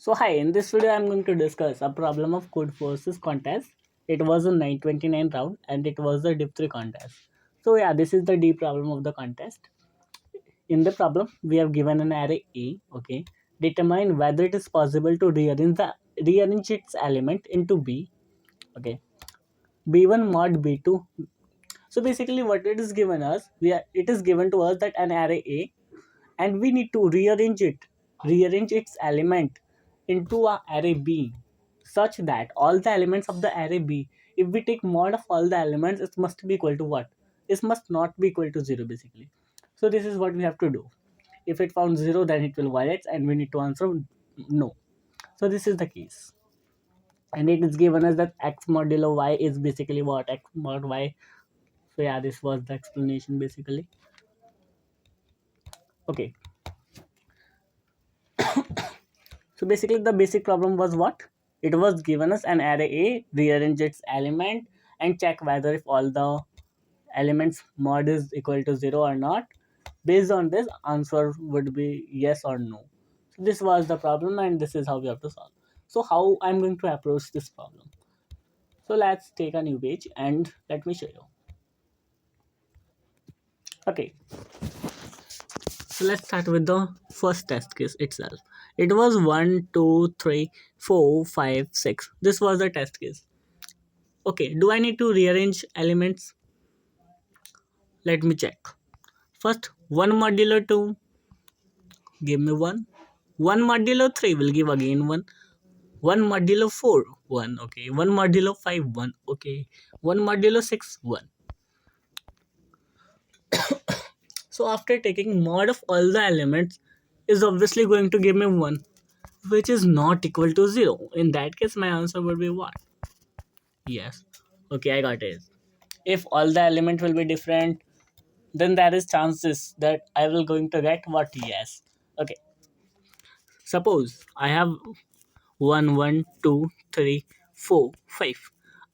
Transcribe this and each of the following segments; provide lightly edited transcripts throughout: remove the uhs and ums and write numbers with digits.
So hi, in this video I'm going to discuss a problem of Codeforces contest. It was a 929 round and it was a Div 3 contest. So yeah, this is the D problem of the contest. In the problem, we have given an array A, okay. Determine whether it is possible to rearrange its element into B, okay. B1 mod B2. So basically what it is given us, it is given to us that an array A, and we need to rearrange its element into a array B such that all the elements of the array B, if we take mod of all the elements, it must be equal to what? It must not be equal to 0 basically. So this is what we have to do. If it found 0, then it will violate and we need to answer no. So this is the case. And it is given us that x modulo y is basically what? X mod y. So yeah, this was the explanation basically. Okay. So basically the basic problem was what? It was given us an array A, rearrange its element and check whether if all the elements mod is equal to 0 or not. Based on this, answer would be yes or no. So this was the problem and this is how we have to solve. So how I'm going to approach this problem. So let's take a new page and let me show you. Okay, so let's start with the first test case itself. It was 1, 2, 3, 4, 5, 6. This was the test case. Okay, do I need to rearrange elements? Let me check. First, 1 modulo 2 give me 1. 1 modulo 3 will give again 1. 1 modulo 4 1. Okay. 1 modulo 5 1. Okay. 1 modulo 6 1. So after taking mod of all the elements is obviously going to give me 1, which is not equal to 0. In that case, my answer would be what? Yes. Okay, I got it. If all the element will be different, then there is chances that I will going to get what? Yes. Okay. Suppose I have 1, 1, 2, 3, 4, 5.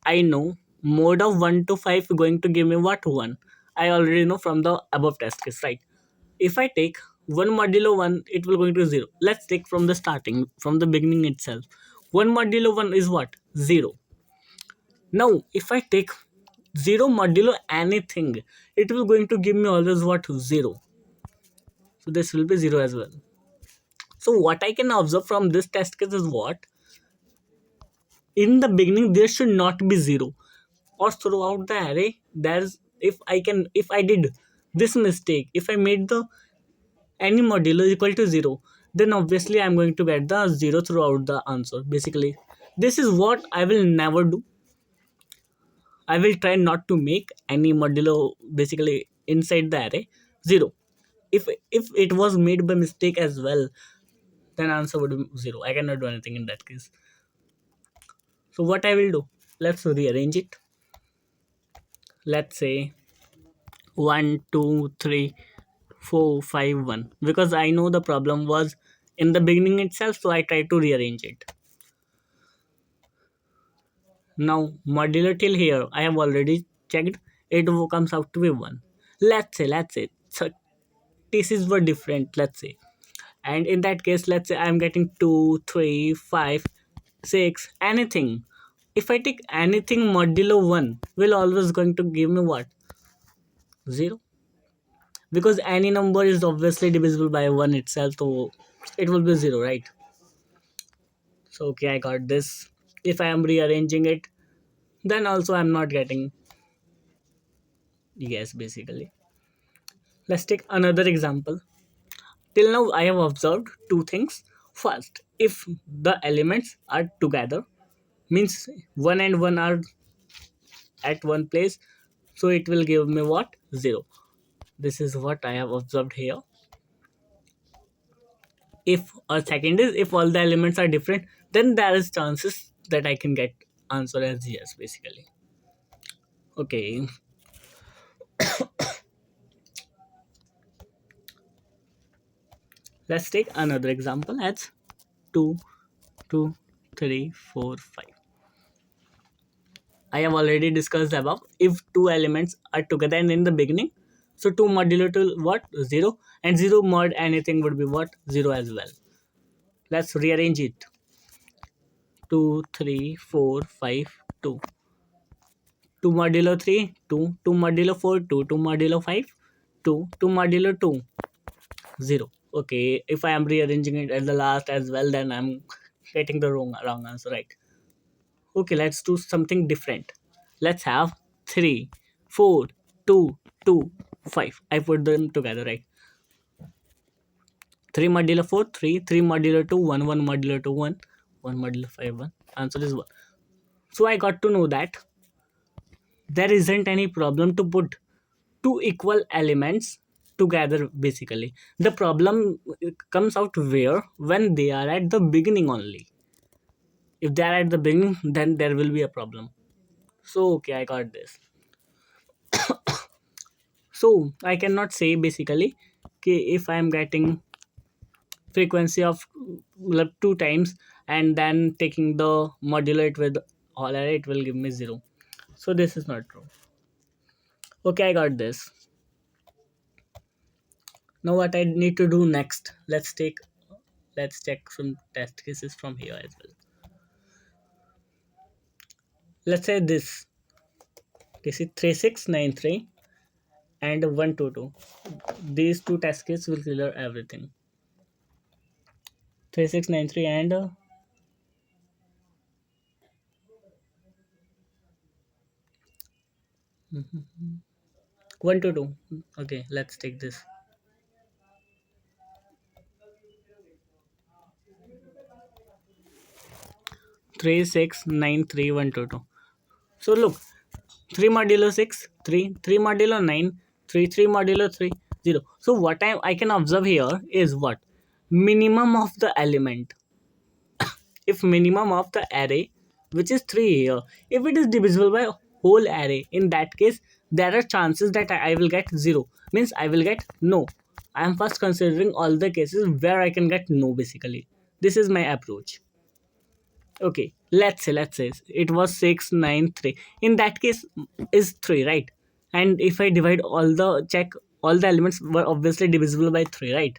I know mode of 1 to 5 going to give me what? 1. I already know from the above test case, right? If I take 1 modulo 1, it will going to 0. Let's take from the starting, from the beginning itself. 1 modulo 1 is what? 0. Now, if I take 0 modulo anything, it will going to give me always what? 0. So this will be 0 as well. So what I can observe from this test case is what? In the beginning, there should not be 0. Or throughout the array, there's if I did this mistake, if I made the any modulo equal to 0, then obviously I'm going to get the 0 throughout the answer. Basically, this is what I will never do. I will try not to make any modulo basically inside the array 0. If it was made by mistake as well, then answer would be 0. I cannot do anything in that case. So what I will do, let's rearrange it. Let's say 1, 2, 3, 4, 5, 1, because I know the problem was in the beginning itself, so I try to rearrange it. Now modular till here I have already checked, it comes out to be 1. Let's say so theses were different, let's say, and in that case let's say I'm getting 2, 3, 5, 6, anything. If I take anything modulo 1 will always going to give me what? 0, because any number is obviously divisible by 1 itself, so it will be 0, right? So okay, I got this. If I am rearranging it, then also I'm not getting yes basically. Let's take another example. Till now I have observed two things. First, if the elements are together, means 1 and 1 are at one place, so it will give me what? 0. This is what I have observed here. If or second is if all the elements are different, then there is chances that I can get answer as yes basically. Okay, let's take another example as 2, 2, 3, 4, 5. I have already discussed above. If two elements are together and in the beginning, so 2 modulo to what? 0, and 0 mod anything would be what? 0 as well. Let's rearrange it. 2, 3, 4, 5, 2. 2 modulo 3, 2. 2 modulo 4, 2. 2 modulo 5, 2. 2 modulo 2, 0. Okay, if I am rearranging it at the last as well, then I'm getting the wrong answer, right? Okay, let's do something different. Let's have 3, 4, 2, 2, 5. I put them together, right? 3 modulo 4, 3. 3 modulo 2, 1. 1 modulo 2, 1. 1 modulo 5, 1. Answer is 1. So I got to know that there isn't any problem to put two equal elements together basically. The problem comes out where when they are at the beginning only. If they are at the beginning, then there will be a problem. So okay, I got this. So I cannot say basically okay, if I am getting frequency of like, two times and then taking the modulate with all array, it will give me 0. So this is not true. Okay, I got this. Now what I need to do next, let's check some test cases from here as well. Let's say this is 3693 and 122. These two test cases will clear everything. 3693 and 122. Okay, let's take this. 3693122. So look, 3 modulo 6, 3, 3 modulo 9, 3, 3 modulo 3, 0. So what I can observe here is what? Minimum of the element. If minimum of the array, which is 3 here, if it is divisible by whole array, in that case, there are chances that I will get 0. Means I will get no. I am first considering all the cases where I can get no basically. This is my approach. Okay, let's say it was 693. In that case is 3, right? And if I divide all the elements were obviously divisible by 3, right?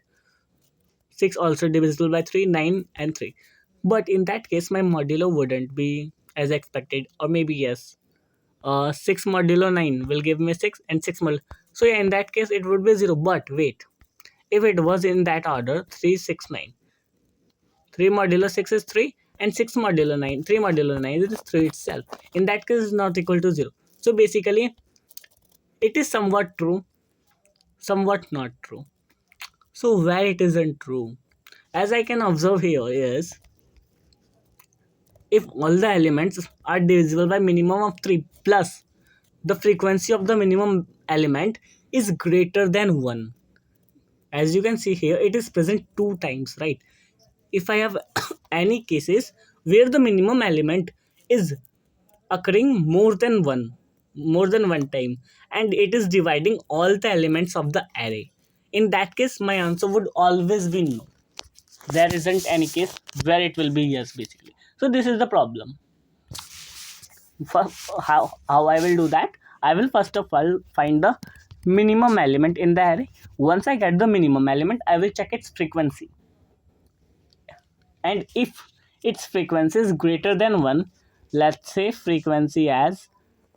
6 also divisible by 3, 9 and 3. But in that case my modulo wouldn't be as expected, or maybe yes. 6 modulo 9 will give me 6 and 6 modulo. So yeah, in that case it would be 0. But wait, if it was in that order 3, 6, 9. 3 modulo 6 is 3 and 6 modulo 9. 3 modulo 9 is 3 itself. In that case, it's not equal to 0. So basically, it is somewhat true, somewhat not true. So where it isn't true, as I can observe here is, if all the elements are divisible by minimum of 3 plus the frequency of the minimum element is greater than 1. As you can see here, it is present 2 times, right? If I have any cases where the minimum element is occurring more than one time, and it is dividing all the elements of the array, in that case my answer would always be no. There isn't any case where it will be yes basically. So this is the problem. How I will do that, I will first of all find the minimum element in the array. Once I get the minimum element, I will check its frequency, and if its frequency is greater than 1, let's say frequency as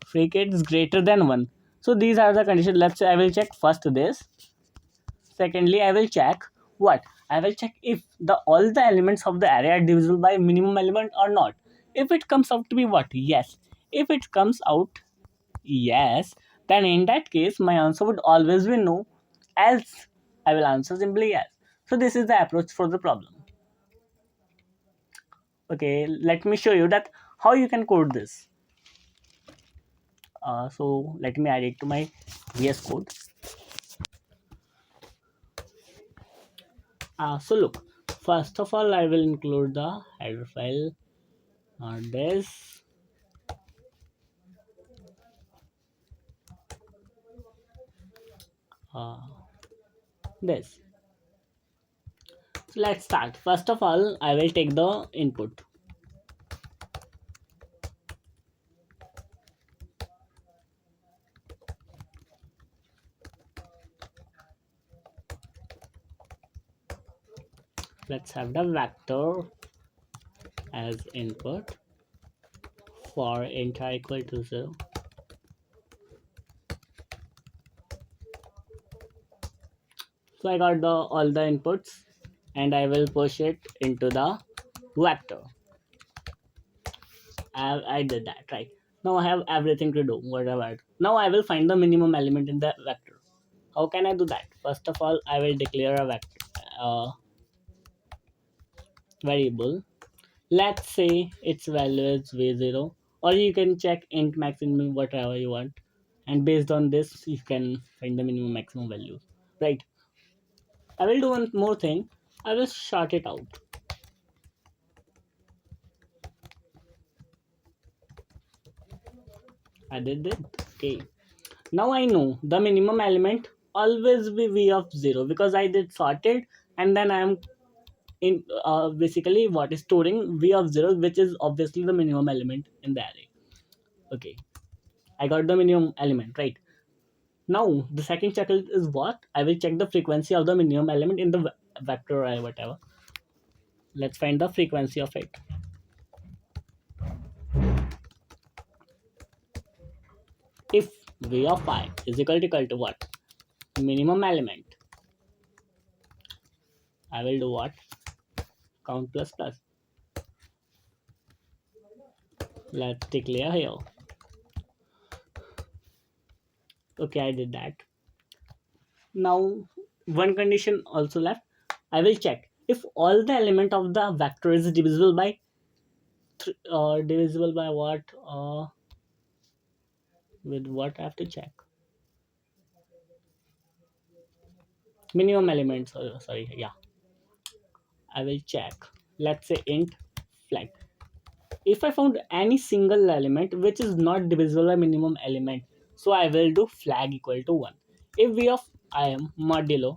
frequency is greater than 1. So these are the conditions. Let's say I will check first this. Secondly, I will check what? I will check if the all the elements of the array are divisible by minimum element or not. If it comes out to be what? Yes. If it comes out yes, then in that case my answer would always be no. Else I will answer simply yes. So this is the approach for the problem. Okay, let me show you that how you can code this. So let me add it to my VS Code. So look, first of all I will include the header file, this, uh, this. So let's start. First of all I will take the input. Let's have the vector as input for int I equal to 0. So I got the all the inputs and I will push it into the vector. I did that, right? Now I have everything to do, whatever. Now I will find the minimum element in the vector. How can I do that? First of all, I will declare a vector variable. Let's say its value is v0, or you can check int maximum whatever you want, and based on this you can find the minimum maximum values, right? I will do one more thing. I will short it out. I did it. Okay. Now I know the minimum element always be v of 0 because I did sorted, and then I am in basically what is storing v of 0, which is obviously the minimum element in the array. Okay, I got the minimum element, right? Now the second check is what? I will check the frequency of the minimum element in the vector array, whatever. Let's find the frequency of it. If v of I is equal to what? Minimum element. I will do what? Count plus plus. Let's declare here. Okay, I did that. Now one condition also left. I will check if all the element of the vector is divisible by divisible by what, with what I have to check. Minimum element, sorry, yeah. I will check. Let's say int flag. If I found any single element which is not divisible by minimum element, so I will do flag equal to 1. If v of I am modulo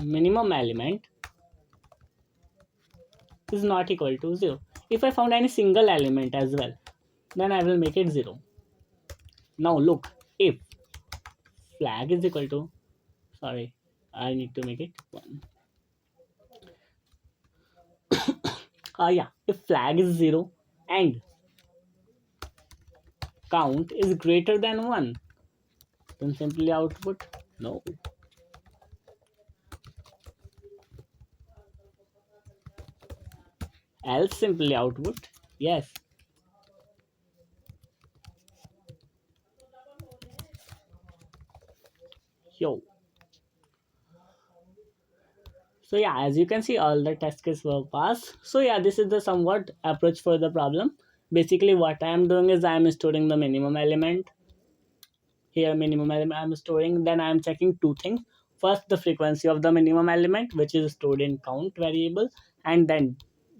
minimum element is not equal to 0. If I found any single element as well, then I will make it 0. Now look, if flag is equal to, sorry, I need to make it 1. Yeah, if flag is 0 and count is greater than 1, then simply output no. Else simply output yes. Yo. So yeah, as you can see, all the test cases were passed. So yeah, this is the somewhat approach for the problem. Basically, what I am doing is I am storing the minimum element here. Minimum element I'm storing. Then I am checking two things. First, the frequency of the minimum element, which is stored in count variable, and then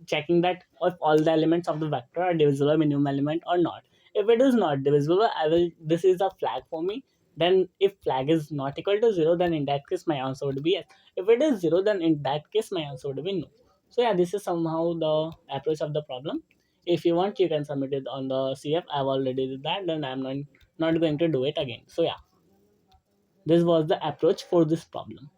checking that if all the elements of the vector are divisible by minimum element or not. If it is not divisible, I will, this is a flag for me. Then if flag is not equal to 0, then in that case my answer would be yes. If it is 0, then in that case my answer would be no. So yeah, this is somehow the approach of the problem. If you want, you can submit it on the CF. I've already did that, then I'm not going to do it again. So yeah, this was the approach for this problem.